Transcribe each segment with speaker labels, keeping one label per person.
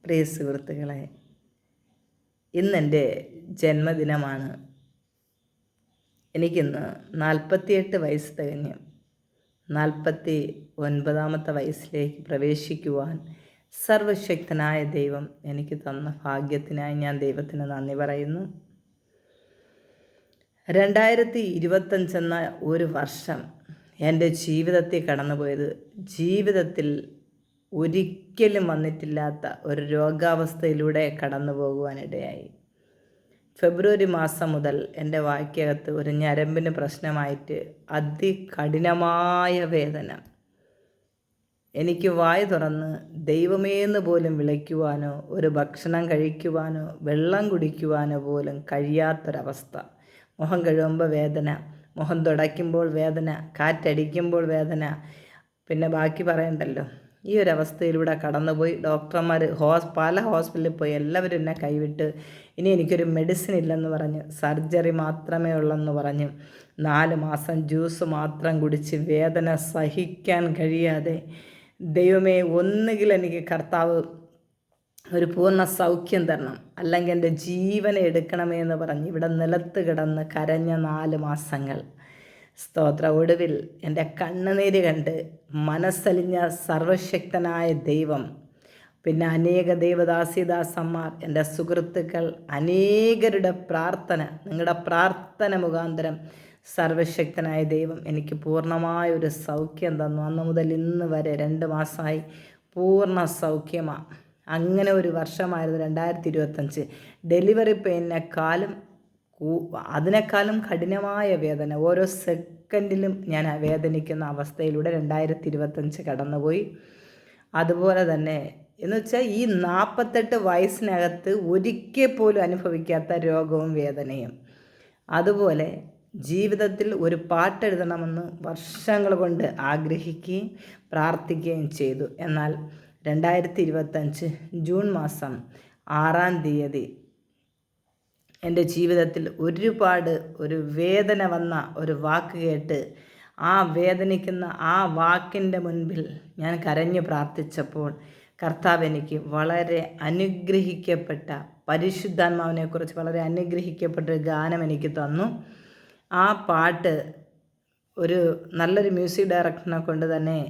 Speaker 1: പ്രിയ സുഹൃത്തുക്കളെ, ഇന്നെൻ്റെ ജന്മദിനമാണ്. എനിക്കിന്ന് 48 വയസ്സ് തികഞ്ഞു. 49ാമത്തെ വയസ്സിലേക്ക് പ്രവേശിക്കുവാൻ സർവശക്തനായ ദൈവം എനിക്ക് തന്ന ഭാഗ്യത്തിനായി ഞാൻ ദൈവത്തിന് നന്ദി പറയുന്നു. 2025 എന്ന ഒരു വർഷം എൻ്റെ ജീവിതത്തിൽ കടന്നുപോയത് ജീവിതത്തിൽ ഒരിക്കലും വന്നിട്ടില്ലാത്ത ഒരു രോഗാവസ്ഥയിലൂടെ കടന്നു പോകുവാനിടയായി. ഫെബ്രുവരി മാസം മുതൽ എൻ്റെ വായ്ക്കകത്ത് ഒരു ഞരമ്പിന് പ്രശ്നമായിട്ട് അതികഠിനമായ വേദന. എനിക്ക് വായ തുറന്ന് ദൈവമേന്ന് പോലും വിളിക്കുവാനോ ഒരു ഭക്ഷണം കഴിക്കുവാനോ വെള്ളം കുടിക്കുവാനോ പോലും കഴിയാത്തൊരവസ്ഥ. മുഖം കഴുകുമ്പോൾ വേദന, മുഖം തുടയ്ക്കുമ്പോൾ വേദന, കാറ്റടിക്കുമ്പോൾ വേദന, പിന്നെ ബാക്കി പറയണ്ടല്ലോ. ഈ ഒരു അവസ്ഥയിലൂടെ കടന്നുപോയി. ഡോക്ടർമാർ പല ഹോസ്പിറ്റലിൽ പോയി, എല്ലാവരും എന്നെ കൈവിട്ട് ഇനി എനിക്കൊരു മെഡിസിൻ ഇല്ലെന്ന് പറഞ്ഞ്, സർജറി മാത്രമേ ഉള്ളെന്ന് പറഞ്ഞ് 4 മാസം ജ്യൂസ് മാത്രം കുടിച്ച് വേദന സഹിക്കാൻ കഴിയാതെ, ദൈവമേ ഒന്നുകിൽ എനിക്ക് കർത്താവ് ഒരു പൂർണ്ണ സൗഖ്യം തരണം, അല്ലെങ്കിൽ എൻ്റെ ജീവനെ എടുക്കണമേ എന്ന് പറഞ്ഞ് ഇവിടെ നിലത്ത് കിടന്ന് കരഞ്ഞ 4 മാസങ്ങൾ. സ്തോത്ര. ഒടുവിൽ എൻ്റെ കണ്ണുനീര് കണ്ട് മനസ്സലിഞ്ഞ സർവശക്തനായ ദൈവം, പിന്നെ അനേക ദൈവദാസിദാസന്മാർ, എൻ്റെ സുഹൃത്തുക്കൾ, അനേകരുടെ പ്രാർത്ഥന, നിങ്ങളുടെ പ്രാർത്ഥന മുഖാന്തരം സർവശക്തനായ ദൈവം എനിക്ക് പൂർണ്ണമായൊരു സൗഖ്യം തന്നു. അന്ന് മുതൽ ഇന്ന് വരെ 2 മാസമായി പൂർണ്ണ സൗഖ്യമാണ്. അങ്ങനെ ഒരു വർഷമായിരുന്നു 2025. ഡെലിവറി പെയിനേക്കാളും അതിനേക്കാളും കഠിനമായ വേദന, ഓരോ സെക്കൻഡിലും ഞാൻ വേദനിക്കുന്ന അവസ്ഥയിലൂടെ 2025 കടന്നുപോയി. അതുപോലെ തന്നെ എന്ന് വെച്ചാൽ ഈ 48 വയസ്സിനകത്ത് ഒരിക്കൽ പോലും അനുഭവിക്കാത്ത രോഗവും വേദനയും. അതുപോലെ ജീവിതത്തിൽ ഒരു പാട്ടെഴുതണമെന്ന് വർഷങ്ങൾ കൊണ്ട് ആഗ്രഹിക്കുകയും പ്രാർത്ഥിക്കുകയും ചെയ്തു. എന്നാൽ 2025 ജൂൺ മാസം 6-ാം തീയതി എൻ്റെ ജീവിതത്തിൽ ഒരു വേദന വന്ന ഒരു വാക്ക് കേട്ട്, ആ വേദനിക്കുന്ന ആ വാക്കിൻ്റെ മുൻപിൽ ഞാൻ കരഞ്ഞു പ്രാർത്ഥിച്ചപ്പോൾ കർത്താവ് എനിക്ക് വളരെ അനുഗ്രഹിക്കപ്പെട്ട, പരിശുദ്ധാത്മാവിനെക്കുറിച്ച് വളരെ അനുഗ്രഹിക്കപ്പെട്ടൊരു ഗാനം എനിക്ക് തന്നു. ആ പാട്ട് നല്ലൊരു മ്യൂസിക് ഡയറക്ടറിനെ കൊണ്ട് തന്നെ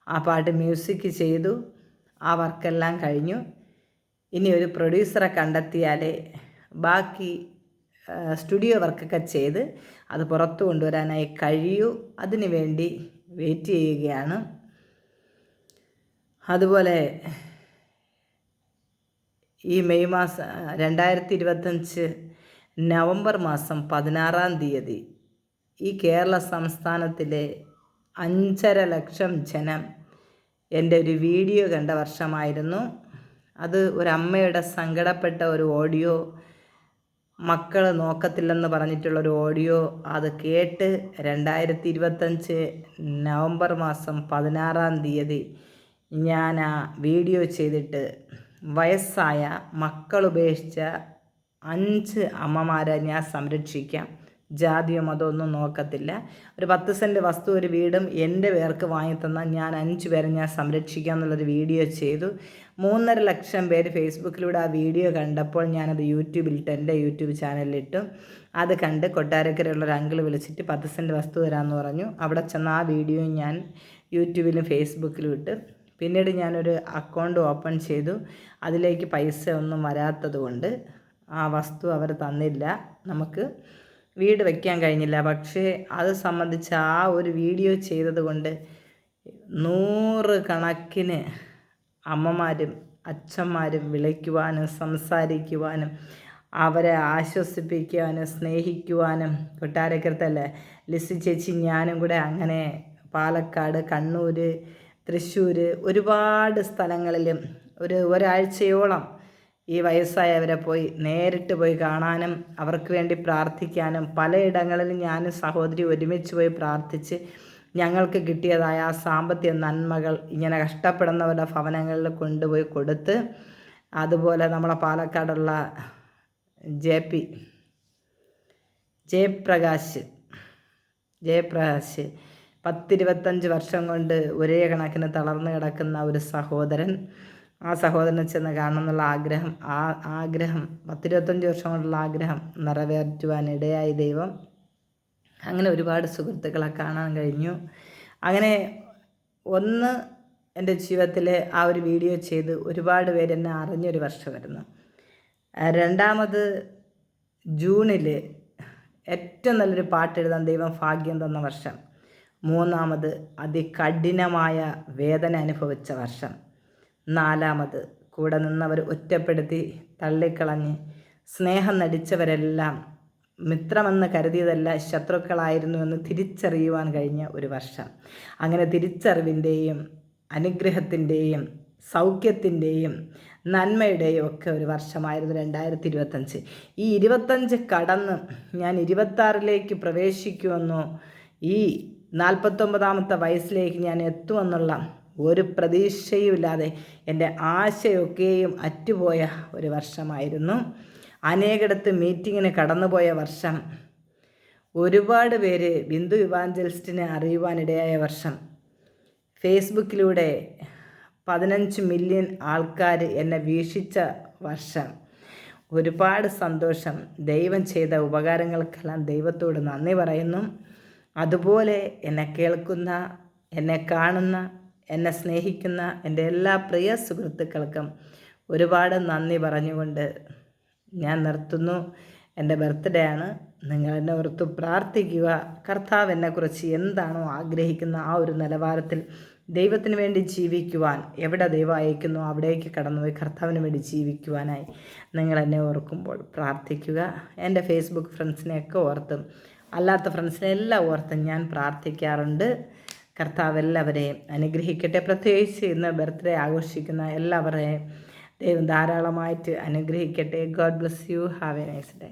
Speaker 1: ആ പാട്ട് മ്യൂസിക് ചെയ്തു. ആ വർക്കെല്ലാം കഴിഞ്ഞു. ഇനി ഒരു പ്രൊഡ്യൂസറെ കണ്ടെത്തിയാലേ ബാക്കി സ്റ്റുഡിയോ വർക്കൊക്കെ ചെയ്ത് അത് പുറത്തു കൊണ്ടുവരാനായി കഴിയൂ. അതിനു വേണ്ടി വെയിറ്റ് ചെയ്യുകയാണ്. അതുപോലെ ഈ മെയ് മാസം 2025 നവംബർ മാസം 16-ാം തീയതി ഈ കേരള സംസ്ഥാനത്തിലെ 5.5 ലക്ഷം ജനം എൻ്റെ ഒരു വീഡിയോ കണ്ട വർഷമായിരുന്നു. അത് ഒരമ്മയുടെ സങ്കടപ്പെട്ട ഒരു ഓഡിയോ, മക്കൾ നോക്കത്തില്ലെന്ന് പറഞ്ഞിട്ടുള്ളൊരു ഓഡിയോ. അത് കേട്ട് 2025 നവംബർ മാസം 16-ാം തീയതി ഞാൻ ആ വീഡിയോ ചെയ്തിട്ട് വയസ്സായ മക്കൾ ഉപേക്ഷിച്ച 5 അമ്മമാരെ ഞാൻ സംരക്ഷിക്കാം, ജാതിയോ മതമൊന്നും നോക്കത്തില്ല, ഒരു 10 സെൻറ്റ് വസ്തു ഒരു വീടും എൻ്റെ പേർക്ക് വാങ്ങിത്തന്ന ഞാൻ 5 പേരെ ഞാൻ സംരക്ഷിക്കാം എന്നുള്ളൊരു വീഡിയോ ചെയ്തു. 3.5 ലക്ഷം പേര് ഫേസ്ബുക്കിലൂടെ ആ വീഡിയോ കണ്ടപ്പോൾ ഞാനത് യൂട്യൂബിലിട്ട്, എൻ്റെ യൂട്യൂബ് ചാനലിലിട്ടു. അത് കണ്ട് കൊട്ടാരക്കരയുള്ളൊരു അങ്കിൾ വിളിച്ചിട്ട് 10 സെൻറ്റ് വസ്തു തരാമെന്ന് പറഞ്ഞു. അവിടെ ചെന്ന് ആ വീഡിയോ ഞാൻ യൂട്യൂബിലും ഫേസ്ബുക്കിലും ഇട്ട്. പിന്നീട് ഞാനൊരു അക്കൗണ്ട് ഓപ്പൺ ചെയ്തു. അതിലേക്ക് പൈസ ഒന്നും വരാത്തത് കൊണ്ട് ആ വസ്തു അവർ തന്നില്ല, നമുക്ക് വീട് വയ്ക്കാൻ കഴിഞ്ഞില്ല. പക്ഷേ അത് സംബന്ധിച്ച് ആ ഒരു വീഡിയോ ചെയ്തത് കൊണ്ട് 100 കണക്കിന് അമ്മമാരും അച്ഛന്മാരും വിളിക്കുവാനും സംസാരിക്കുവാനും അവരെ ആശ്വസിപ്പിക്കുവാനും സ്നേഹിക്കുവാനും, കൊട്ടാരക്കരത്തല്ലേ ലിസി ചേച്ചി ഞാനും കൂടെ അങ്ങനെ പാലക്കാട്, കണ്ണൂർ, തൃശ്ശൂർ, ഒരുപാട് സ്ഥലങ്ങളിലും ഒരാഴ്ചയോളം ഈ വയസ്സായവരെ നേരിട്ട് പോയി കാണാനും അവർക്ക് വേണ്ടി പ്രാർത്ഥിക്കാനും, പലയിടങ്ങളിലും ഞാനും സഹോദരി ഒരുമിച്ച് പോയി പ്രാർത്ഥിച്ച് ഞങ്ങൾക്ക് കിട്ടിയതായ ആ സാമ്പത്തിക നന്മകൾ ഇങ്ങനെ കഷ്ടപ്പെടുന്നവരുടെ ഭവനങ്ങളിൽ കൊണ്ടുപോയി കൊടുത്ത്, അതുപോലെ നമ്മളെ പാലക്കാടുള്ള ജയപ്രകാശ് 10-25 വർഷം കൊണ്ട് ഒരേ കണക്കിന് തളർന്നു കിടക്കുന്ന ഒരു സഹോദരൻ, ആ സഹോദരനെ ചെന്ന് കാണണം എന്നുള്ള ആഗ്രഹം, ആ ആഗ്രഹം 10-25 വർഷം കൊണ്ടുള്ള ആഗ്രഹം നിറവേറ്റുവാനിടയായി ദൈവം. അങ്ങനെ ഒരുപാട് സുഹൃത്തുക്കളെ കാണാൻ കഴിഞ്ഞു. അങ്ങനെ ഒന്ന് എൻ്റെ ജീവിതത്തിൽ ആ ഒരു വീഡിയോ ചെയ്ത് ഒരുപാട് പേര് എന്നെ അറിഞ്ഞൊരു വർഷമായിരുന്നു. രണ്ടാമത് ജൂണിൽ ഏറ്റവും നല്ലൊരു പാട്ട് എഴുതാൻ ദൈവം ഭാഗ്യം തന്ന വർഷം. മൂന്നാമത് അതികഠിനമായ വേദന അനുഭവിച്ച വർഷം. നാലാമത് കൂടെ നിന്നവർ ഒറ്റപ്പെടുത്തി തള്ളിക്കളഞ്ഞ് സ്നേഹം നടിച്ചവരെല്ലാം മിത്രമെന്ന് കരുതിയതല്ല ശത്രുക്കളായിരുന്നു എന്ന് തിരിച്ചറിയുവാൻ കഴിഞ്ഞ ഒരു വർഷം. അങ്ങനെ തിരിച്ചറിവിൻ്റെയും അനുഗ്രഹത്തിൻ്റെയും സൗഖ്യത്തിൻ്റെയും നന്മയുടെയും ഒക്കെ ഒരു വർഷമായിരുന്നു 2025. ഈ 25 കടന്ന് ഞാൻ 26ലേക്ക് പ്രവേശിക്കുമെന്നോ ഈ 49ാമത്തെ വയസ്സിലേക്ക് ഞാൻ എത്തുമെന്നുള്ള ഒരു പ്രതീക്ഷയുമില്ലാതെ എൻ്റെ ആശയൊക്കെയും അറ്റുപോയ ഒരു വർഷമായിരുന്നു. അനേകടത്ത് മീറ്റിങ്ങിന് കടന്നുപോയ വർഷം. ഒരുപാട് പേര് ബിന്ദു ഇവാഞ്ചലിസ്റ്റിനെ അറിയുവാനിടയായ വർഷം. ഫേസ്ബുക്കിലൂടെ 15 മില്യൺ ആൾക്കാർ എന്നെ വീക്ഷിച്ച വർഷം. ഒരുപാട് സന്തോഷം. ദൈവം ചെയ്ത ഉപകാരങ്ങൾക്കെല്ലാം ദൈവത്തോട് നന്ദി പറയുന്നു. അതുപോലെ എന്നെ കേൾക്കുന്ന, എന്നെ കാണുന്ന, എന്നെ സ്നേഹിക്കുന്ന എൻ്റെ എല്ലാ പ്രിയ സുഹൃത്തുക്കൾക്കും ഒരുപാട് നന്ദി പറഞ്ഞുകൊണ്ട് ഞാൻ നിർത്തുന്നു. എൻ്റെ ബർത്ത്ഡേ ആണ്. നിങ്ങൾ എന്നെ ഓർത്ത് പ്രാർത്ഥിക്കുക. കർത്താവ് എന്നെക്കുറിച്ച് എന്താണോ ആഗ്രഹിക്കുന്ന ആ ഒരു നിലവാരത്തിൽ ദൈവത്തിന് വേണ്ടി ജീവിക്കുവാൻ, എവിടെ ദൈവം അയക്കുന്നു അവിടേക്ക് കടന്നുപോയി കർത്താവിന് വേണ്ടി ജീവിക്കുവാനായി നിങ്ങൾ എന്നെ ഓർക്കുമ്പോൾ പ്രാർത്ഥിക്കുക. എൻ്റെ ഫേസ്ബുക്ക് ഫ്രണ്ട്സിനെയൊക്കെ ഓർത്തും അല്ലാത്ത ഫ്രണ്ട്സിനെ എല്ലാം ഓർത്തും ഞാൻ പ്രാർത്ഥിക്കാറുണ്ട്. കർത്താവ് എല്ലാവരെയും അനുഗ്രഹിക്കട്ടെ. പ്രത്യേകിച്ച് ഇന്ന് ബർത്ത്ഡേ ആഘോഷിക്കുന്ന എല്ലാവരെയും ദൈവം ധാരാളമായിട്ട് അനുഗ്രഹിക്കട്ടെ. God bless you. Have A nice day.